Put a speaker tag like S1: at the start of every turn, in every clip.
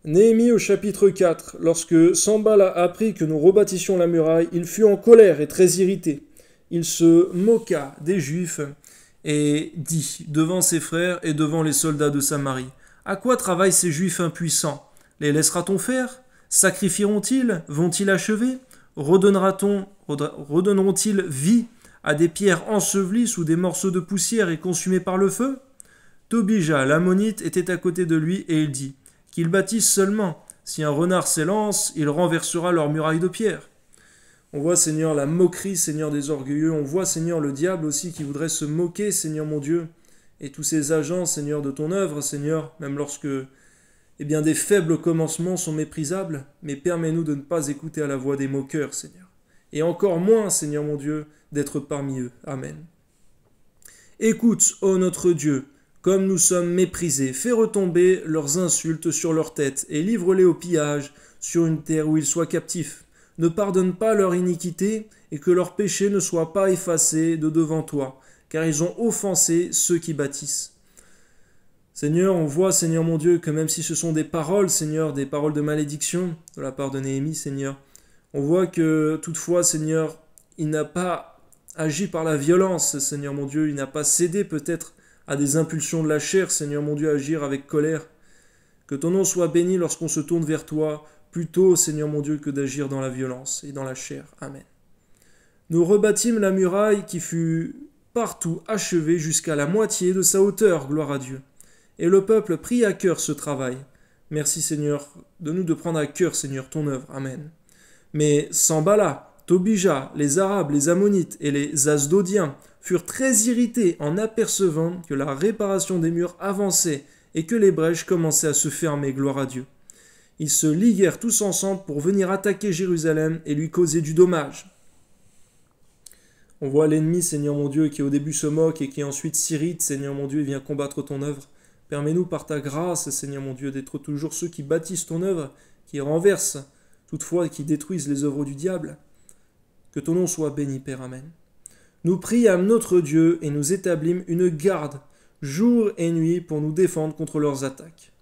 S1: Néhémie au chapitre 4. Lorsque Sanballat apprit que nous rebâtissions la muraille, il fut en colère et très irrité. Il se moqua des Juifs et dit, devant ses frères et devant les soldats de Samarie, à quoi travaillent ces Juifs impuissants? Les laissera-t-on faire? Sacrifieront-ils? Vont-ils achever? Redonneront-ils vie à des pierres ensevelies sous des morceaux de poussière et consumées par le feu? Tobija, l'ammonite, était à côté de lui et il dit, qu'ils bâtissent seulement. Si un renard s'élance, il renversera leurs murailles de pierre. On voit, Seigneur, la moquerie, Seigneur, des orgueilleux. On voit, Seigneur, le diable aussi qui voudrait se moquer, Seigneur mon Dieu. Et tous ces agents, Seigneur, de ton œuvre, Seigneur, même lorsque, des faibles commencements sont méprisables. Mais permets-nous de ne pas écouter à la voix des moqueurs, Seigneur. Et encore moins, Seigneur mon Dieu, d'être parmi eux. Amen. Écoute, ô notre Dieu, comme nous sommes méprisés, fais retomber leurs insultes sur leurs têtes et livre-les au pillage sur une terre où ils soient captifs. Ne pardonne pas leur iniquité et que leurs péchés ne soient pas effacés de devant toi, car ils ont offensé ceux qui bâtissent. Seigneur, on voit, Seigneur mon Dieu, que même si ce sont des paroles, Seigneur, des paroles de malédiction de la part de Néhémie, Seigneur, on voit que toutefois, Seigneur, il n'a pas agi par la violence, Seigneur mon Dieu, il n'a pas cédé peut-être à des impulsions de la chair, Seigneur mon Dieu, agir avec colère. Que ton nom soit béni lorsqu'on se tourne vers toi, plutôt, Seigneur mon Dieu, que d'agir dans la violence et dans la chair. Amen. Nous rebâtîmes la muraille qui fut partout achevée jusqu'à la moitié de sa hauteur, gloire à Dieu. Et le peuple prit à cœur ce travail. Merci, Seigneur, de nous de prendre à cœur, Seigneur, ton œuvre. Amen. Mais Sanballat, Tobija, les Arabes, les Ammonites et les Asdodiens furent très irrités en apercevant que la réparation des murs avançait et que les brèches commençaient à se fermer, gloire à Dieu. Ils se liguèrent tous ensemble pour venir attaquer Jérusalem et lui causer du dommage. On voit l'ennemi, Seigneur mon Dieu, qui au début se moque et qui ensuite s'irrite, Seigneur mon Dieu, et vient combattre ton œuvre. Permets-nous par ta grâce, Seigneur mon Dieu, d'être toujours ceux qui bâtissent ton œuvre, qui renversent, toutefois, et qui détruisent les œuvres du diable. Que ton nom soit béni, Père. Amen. Nous priâmes notre Dieu et nous établîmes une garde, jour et nuit, pour nous défendre contre leurs attaques.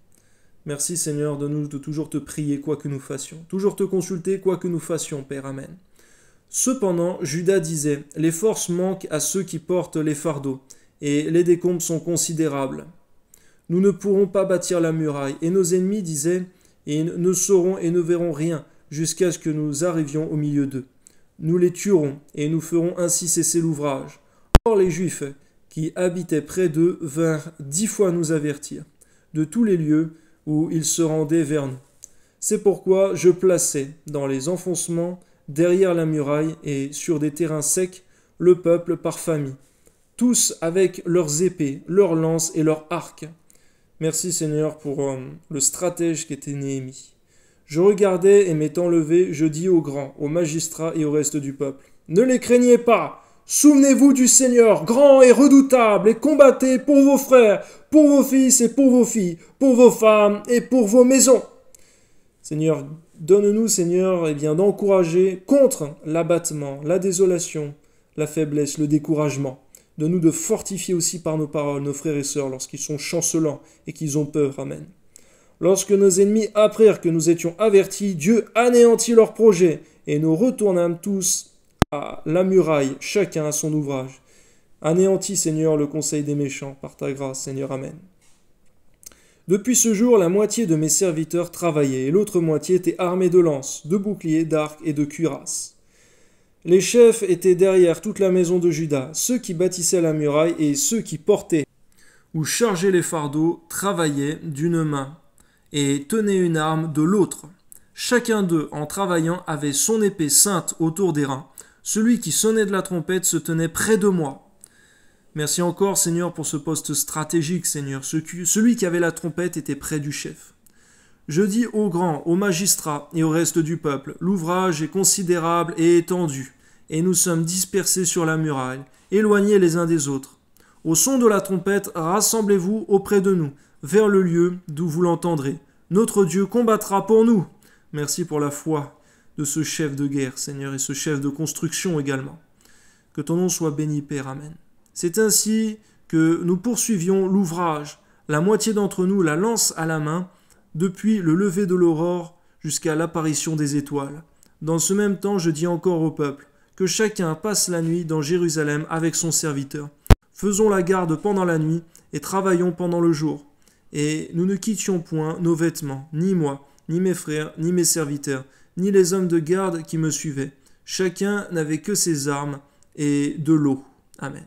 S1: Merci, Seigneur, de toujours te prier, quoi que nous fassions, toujours te consulter, quoi que nous fassions, Père. Amen. Cependant, Judas disait, les forces manquent à ceux qui portent les fardeaux, et les décombres sont considérables. Nous ne pourrons pas bâtir la muraille, et nos ennemis disaient, ils ne sauront et ne verront rien, jusqu'à ce que nous arrivions au milieu d'eux. Nous les tuerons, et nous ferons ainsi cesser l'ouvrage. Or les Juifs, qui habitaient près d'eux, vinrent 10 fois nous avertir, de tous les lieux où ils se rendaient vers nous. C'est pourquoi je plaçai dans les enfoncements, derrière la muraille et sur des terrains secs, le peuple par famille, tous avec leurs épées, leurs lances et leurs arcs. Merci Seigneur pour le stratège qu'était Néhémie. Je regardais et m'étant levé, je dis aux grands, aux magistrats et au reste du peuple, ne les craignez pas, souvenez-vous du Seigneur, grand et redoutable, et combattez pour vos frères, pour vos fils et pour vos filles, pour vos femmes et pour vos maisons. Seigneur, donne-nous, Seigneur, d'encourager contre l'abattement, la désolation, la faiblesse, le découragement. Donne-nous de fortifier aussi par nos paroles nos frères et sœurs lorsqu'ils sont chancelants et qu'ils ont peur. Amen. Lorsque nos ennemis apprirent que nous étions avertis, Dieu anéantit leurs projets et nous retournâmes tous à la muraille, chacun à son ouvrage. Anéantis, Seigneur, le conseil des méchants, par ta grâce, Seigneur. Amen. Depuis ce jour, la moitié de mes serviteurs travaillaient et l'autre moitié était armée de lances, de boucliers, d'arcs et de cuirasses. Les chefs étaient derrière toute la maison de Juda, ceux qui bâtissaient la muraille et ceux qui portaient ou chargeaient les fardeaux travaillaient d'une main et tenaient une arme de l'autre. Chacun d'eux, en travaillant, avait son épée ceinte autour des reins. Celui qui sonnait de la trompette se tenait près de moi. Merci encore, Seigneur, pour ce poste stratégique, Seigneur. Celui qui avait la trompette était près du chef. Je dis aux grands, aux magistrats et au reste du peuple, l'ouvrage est considérable et étendu, et nous sommes dispersés sur la muraille, éloignés les uns des autres. Au son de la trompette, rassemblez-vous auprès de nous, vers le lieu d'où vous l'entendrez. Notre Dieu combattra pour nous. Merci pour la foi de ce chef de guerre, Seigneur, et ce chef de construction également. Que ton nom soit béni, Père. Amen. C'est ainsi que nous poursuivions l'ouvrage, la moitié d'entre nous, la lance à la main, depuis le lever de l'aurore jusqu'à l'apparition des étoiles. Dans ce même temps, je dis encore au peuple, que chacun passe la nuit dans Jérusalem avec son serviteur. Faisons la garde pendant la nuit et travaillons pendant le jour. Et nous ne quittions point nos vêtements, ni moi, ni mes frères, ni mes serviteurs, ni les hommes de garde qui me suivaient. Chacun n'avait que ses armes et de l'eau. Amen.